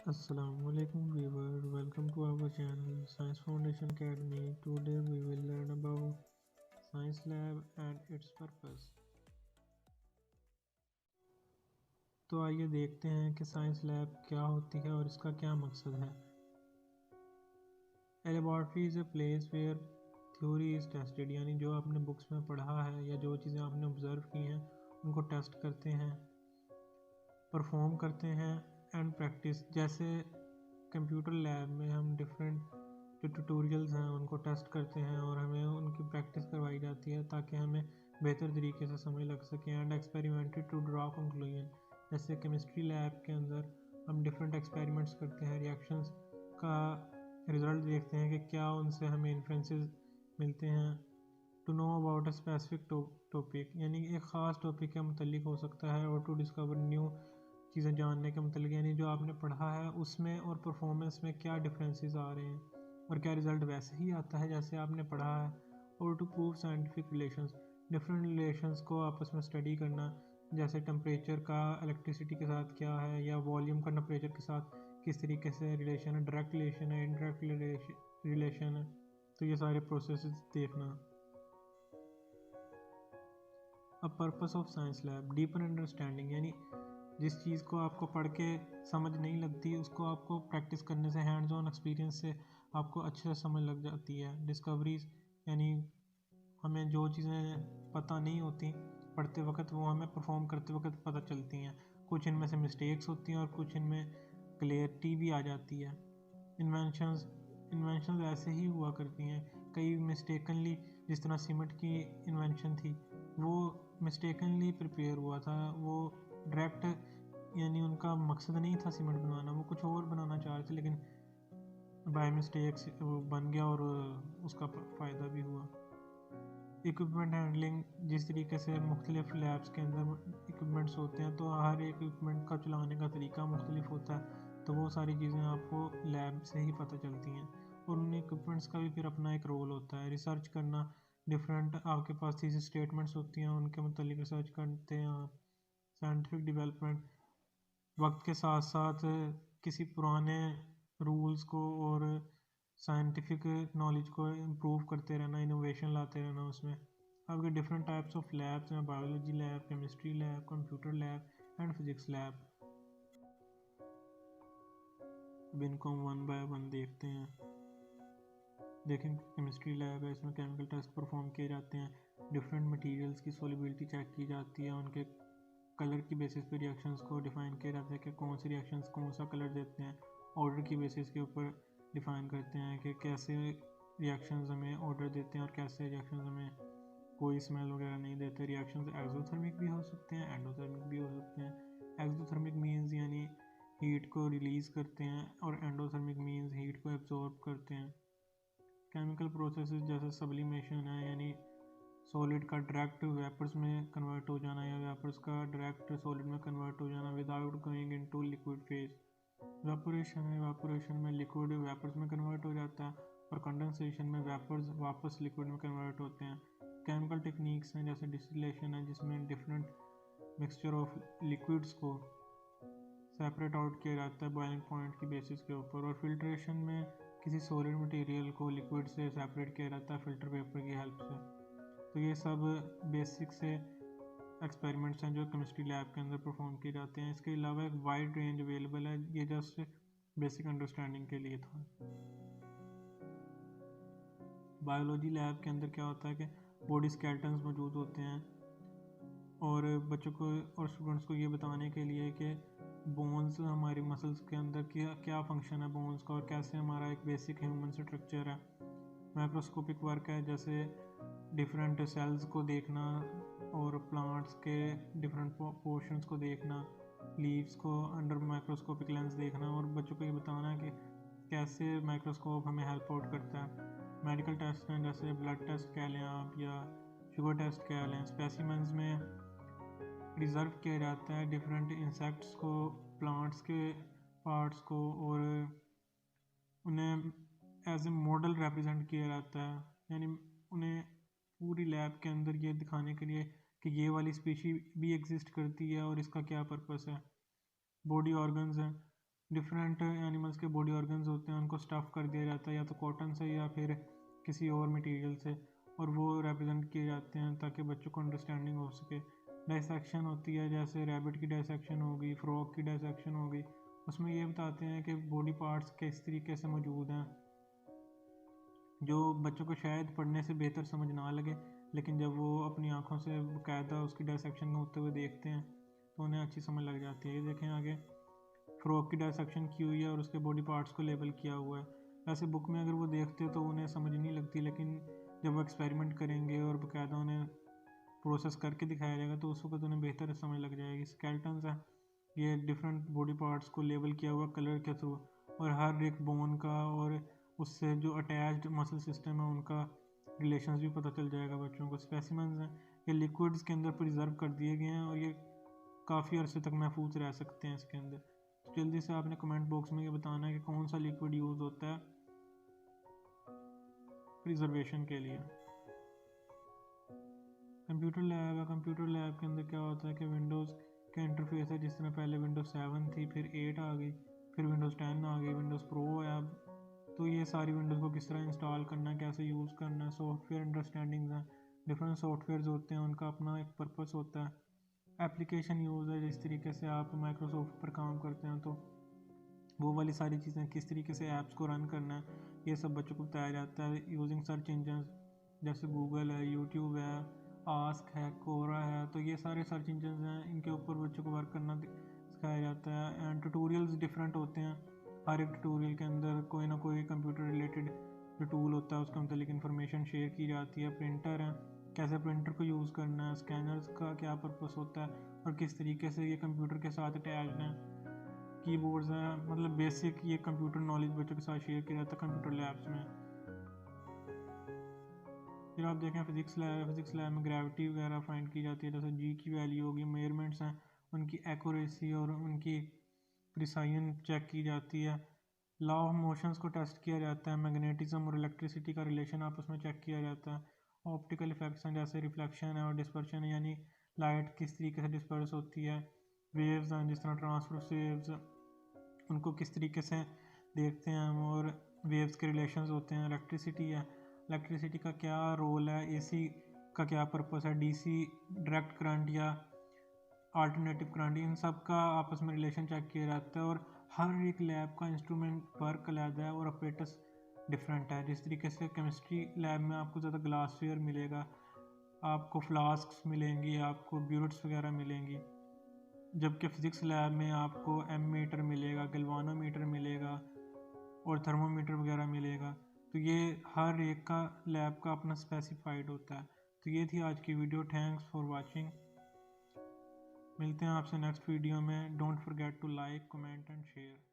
Assalamualaikum viewer, welcome to our channel Science Foundation Academy. Today we will learn about Science Lab and its purpose. तो आइए देखते हैं कि science lab क्या होती है और इसका क्या मकसद है। A laboratory is a place where theory is tested, यानी जो आपने बुक्स में पढ़ा है या जो चीज़ें आपने ऑब्जर्व की हैं उनको टेस्ट करते हैं, परफॉर्म करते हैं एंड प्रैक्टिस। जैसे कंप्यूटर लैब में हम डिफरेंट जो ट्यूटोरियल्स हैं उनको टेस्ट करते हैं और हमें उनकी प्रैक्टिस करवाई जाती है ताकि हमें बेहतर तरीके से समझ लग सके। And experimented to draw conclusion, जैसे केमिस्ट्री लैब के अंदर हम डिफरेंट एक्सपेरिमेंट्स करते हैं, रिएक्शंस का रिज़ल्ट देखते हैं कि क्या उनसे हमें इन्फ्रेंसेस मिलते हैं। To know about a specific topic, यानी एक ख़ास टॉपिक के मतलब हो सकता है, और टू डिस्कवर न्यू चीज़ें जानने के मतलब, यानी जो आपने पढ़ा है उसमें और परफॉर्मेंस में क्या डिफरेंसेस आ रहे हैं और क्या रिज़ल्ट वैसे ही आता है जैसे आपने पढ़ा है। और to prove scientific relations, different relations को आपस में स्टडी करना, जैसे टेम्परेचर का इलेक्ट्रिसिटी के साथ क्या है, या वॉल्यूम का टेम्परेचर के साथ किस तरीके से रिलेशन है, डायरेक्ट रिलेशन है, इनडायरेक्ट रिलेशन है। तो ये सारे प्रोसेस देखना। अब purpose of science lab, deeper understanding, यानी जिस चीज़ को आपको पढ़ के समझ नहीं लगती उसको आपको प्रैक्टिस करने से, हैंड्स ऑन एक्सपीरियंस से आपको अच्छे से समझ लग जाती है। डिस्कवरीज, यानी हमें जो चीज़ें पता नहीं होती पढ़ते वक्त वो हमें परफॉर्म करते वक्त पता चलती हैं। कुछ इनमें से मिस्टेक्स होती हैं और कुछ इनमें क्लियरिटी भी आ जाती है। इन्वेंशंस, इन्वेंशंस ऐसे ही हुआ करती हैं कई मिस्टेकनली, जिस तरह सीमेंट की इन्वेंशन थी वो मिस्टेकनली प्रिपेयर हुआ था, वो डायरेक्ट यानी उनका मकसद नहीं था सीमेंट बनवाना, वो कुछ और बनाना चाह रहे थे, लेकिन बाय मिस्टेक्स वो बन गया और उसका फ़ायदा भी हुआ। इक्विपमेंट हैंडलिंग, जिस तरीके से मुख्तलिफ लैब्स के अंदर इक्विपमेंट्स होते हैं तो हर एक इक्विपमेंट का चलाने का तरीका मुख्तलिफ होता है, तो वो सारी चीज़ें आपको लैब से ही पता चलती हैं। और उन इक्विपमेंट्स का भी फिर अपना एक रोल होता है। रिसर्च करना, डिफरेंट आपके पास थीसिस स्टेटमेंट्स होती हैं, उनके मतलब रिसर्च करते हैं आप। साइंटिफिक डेवलपमेंट, वक्त के साथ साथ किसी पुराने रूल्स को और साइंटिफिक नॉलेज को इम्प्रूव करते रहना, इनोवेशन लाते रहना उसमें। आपके डिफरेंट टाइप्स ऑफ लैब्स हैं, biology lab, chemistry lab, computer lab and physics lab. अब इनको हम वन बाय वन देखते हैं। देखें, केमिस्ट्री लैब है, इसमें केमिकल टेस्ट परफॉर्म किए जाते हैं, डिफरेंट मटेरियल्स की सॉल्युबिलिटी चेक की जाती है, उनके कलर की बेसिस पे रिएक्शंस को डिफ़ाइन किया जाता है कि कौन से रिएक्शंस कौन सा कलर देते हैं। ऑर्डर की बेसिस के ऊपर डिफ़ाइन करते हैं कि कैसे रिएक्शंस हमें ऑर्डर देते हैं और कैसे रिएक्शंस हमें कोई स्मेल वगैरह नहीं देते। रिएक्शंस एक्सोथर्मिक भी हो सकते हैं, एंडोथर्मिक भी हो सकते हैं। एक्सोथर्मिक मीन्स यानी हीट को रिलीज़ करते हैं, और एंडोथर्मिक मीन्स हीट को एब्जॉर्ब करते हैं। केमिकल प्रोसेसेस जैसे सब्लिमेशन है, यानी सॉलिड का डायरेक्ट वेपर्स में कन्वर्ट हो जाना, या वेपर्स का डायरेक्ट सॉलिड में कन्वर्ट हो जाना without going into liquid phase. Evaporation है, वेपोरेशन में लिक्विड वेपर्स में कन्वर्ट हो जाता है, और कंडेंसेशन में वेपर्स वापस लिक्विड में कन्वर्ट होते हैं। केमिकल टेक्निक्स हैं जैसे डिस्टिलेशन है, जिसमें डिफरेंट मिक्सचर ऑफ लिक्विड्स को सेपरेट आउट किया जाता है बॉइलिंग पॉइंट की बेसिस के ऊपर। और फिल्ट्रेशन में किसी सॉलिड मटेरियल को लिक्विड से सेपरेट किया जाता है फिल्टर पेपर की हेल्प से। तो ये सब बेसिक से एक्सपेरिमेंट्स हैं जो केमिस्ट्री लैब के अंदर परफॉर्म किए जाते हैं। इसके अलावा एक वाइड रेंज अवेलेबल है, ये जस्ट बेसिक अंडरस्टैंडिंग के लिए था। बायोलॉजी लैब के अंदर क्या होता है कि बॉडी स्केलेटन्स मौजूद होते हैं, और बच्चों को और स्टूडेंट्स को ये बताने के लिए कि बोन्स हमारी मसल्स के अंदर क्या क्या फंक्शन है बोन्स का, और कैसे हमारा एक बेसिक ह्यूमन स्ट्रक्चर है। माइक्रोस्कोपिक वर्क है, जैसे डिफरेंट सेल्स को देखना और प्लांट्स के डिफरेंट पोर्शंस को देखना, लीव्स को अंडर माइक्रोस्कोपिक लेंस देखना, और बच्चों को ये बताना कि कैसे माइक्रोस्कोप हमें हेल्प आउट करता है। मेडिकल टेस्ट हैं, जैसे ब्लड टेस्ट कह लें आप या शुगर टेस्ट कह लें। स्पेसिमेंस में रिज़र्व किया जाता है डिफरेंट इंसेक्ट्स को, प्लांट्स के पार्ट्स को, और उन्हें एज ए मॉडल रिप्रेजेंट किया जाता है, यानी उन्हें पूरी लैब के अंदर ये दिखाने के लिए कि ये वाली स्पीशी भी एग्जिस्ट करती है और इसका क्या पर्पस है। बॉडी ऑर्गन्स हैं, डिफरेंट एनिमल्स के बॉडी ऑर्गन्स होते हैं उनको स्टफ़ कर दिया जाता है या तो कॉटन से या फिर किसी और मटेरियल से, और वो रिप्रेजेंट किए जाते हैं ताकि बच्चों को अंडरस्टैंडिंग हो सके। डाइसेक्शन होती है, जैसे रैबिट की डाइसेक्शन होगी, फ्रॉग की डाइसेक्शन होगी, उसमें ये बताते हैं कि बॉडी पार्ट्स किस तरीके से मौजूद हैं, जो बच्चों को शायद पढ़ने से बेहतर समझ ना लगे, लेकिन जब वो अपनी आंखों से बाकायदा उसकी डाइसेक्शन होते हुए देखते हैं तो उन्हें अच्छी समझ लग जाती है। ये देखें आगे, फ्रॉग की डाइसेक्शन की हुई है और उसके बॉडी पार्ट्स को लेबल किया हुआ है। वैसे बुक में अगर वो देखते तो उन्हें समझ नहीं लगती, लेकिन जब वो एक्सपेरिमेंट करेंगे और बाकायदा उन्हें प्रोसेस करके दिखाया जाएगा तो उस वक्त उन्हें बेहतर समझ लग जाएगी। स्केलेटन्स है, ये डिफरेंट बॉडी पार्ट्स को लेबल किया हुआ कलर के थ्रू, और हर एक बोन का और उससे जो अटैच्ड मसल सिस्टम है उनका रिलेशंस भी पता चल जाएगा बच्चों को। स्पेसिमेंस हैं, ये लिक्विड्स के अंदर प्रिजर्व कर दिए गए हैं और ये काफ़ी अरसे तक महफूज रह सकते हैं इसके अंदर। तो जल्दी से आपने कमेंट बॉक्स में ये बताना है कि कौन सा लिक्विड यूज़ होता है प्रिजर्वेशन के लिए। कंप्यूटर लैब है, कंप्यूटर लैब के अंदर क्या होता है कि विंडोज़ का इंटरफेस है, जिस तरह पहले विंडोज़ 7 थी, फिर 8 आ गई, फिर विंडोज़ 10 आ गई, विंडोज़ प्रो है अब। तो ये सारी विंडोज़ को किस तरह इंस्टॉल करना है, कैसे यूज़ करना है, सॉफ्टवेयर अंडरस्टैंडिंग है। डिफरेंट सॉफ्टवेयर्स होते हैं, उनका अपना एक पर्पस होता है। एप्लीकेशन यूज़ है, जिस तरीके से आप माइक्रोसॉफ्ट पर काम करते हैं तो वो वाली सारी चीज़ें, किस तरीके से ऐप्स को रन करना है, ये सब बच्चों को बताया जाता है यूजिंग सर्च इंजन, जैसे गूगल है, यूट्यूब है, आस्क है, कोरा है। तो ये सारे सर्च इंजन हैं, इनके ऊपर बच्चों को वर्क करना सिखाया जाता है। एंड ट्यूटोरियल्स डिफरेंट होते हैं, हर एक ट्यूटोरियल के अंदर कोई ना कोई कंप्यूटर रिलेटेड जो टूल होता है उसके मतलब इन्फॉर्मेशन शेयर की जाती है। प्रिंटर है, कैसे प्रिंटर को यूज़ करना है, स्कैनर्स का क्या पर्पस होता है और किस तरीके से ये कंप्यूटर के साथ अटैच्ड हैं। कीबोर्ड्स हैं, मतलब बेसिक ये कंप्यूटर नॉलेज बच्चों के साथ शेयर किया जाता है कंप्यूटर लैब्स में। फिर आप देखें फिजिक्स लैब है, फिजिक्स लैब में ग्रेविटी वगैरह फाइंड की जाती है, जैसे जी की वैल्यू होगी, मेजरमेंट्स हैं, उनकी एक्यूरेसी और उनकी प्रिसाइजन चेक की जाती है। लॉ ऑफ मोशंस को टेस्ट किया जाता है, मैग्नेटिज्म और इलेक्ट्रिसिटी का रिलेशन आपस में चेक किया जाता है। ऑप्टिकल इफेक्ट्स हैं, जैसे रिफ्लेक्शन है और डिस्पर्शन है, यानी लाइट किस तरीके से डिस्पर्स होती है। वेव्स हैं, जिस तरह ट्रांसवर्स वेव्स, उनको किस तरीके से देखते हैं हम, और वेव्स के रिलेशंस होते हैं। इलेक्ट्रिसिटी है, इलेक्ट्रिसिटी का क्या रोल है, एसी का क्या पर्पस है, डीसी डायरेक्ट करंट या अल्टरनेटिव करंट, इन सब का आपस में रिलेशन चेक किया जाता है। और हर एक लैब का इंस्ट्रूमेंट वर्क अलग है और ऑपरेटर्स डिफरेंट है। जिस तरीके से केमिस्ट्री लैब में आपको ज़्यादा ग्लासवेयर मिलेगा, आपको फ्लास्क मिलेंगी, आपको ब्यूरेट्स वगैरह मिलेंगी, जबकि फ़िज़िक्स लैब में आपको एमीटर मिलेगा, गैल्वानोमीटर मिलेगा और थर्मोमीटर वगैरह मिलेगा। तो ये हर एक का लैब का अपना स्पेसिफाइड होता है। तो ये थी आज की वीडियो, थैंक्स फॉर वाचिंग। मिलते हैं आपसे नेक्स्ट वीडियो में। Don't forget to like, comment and share.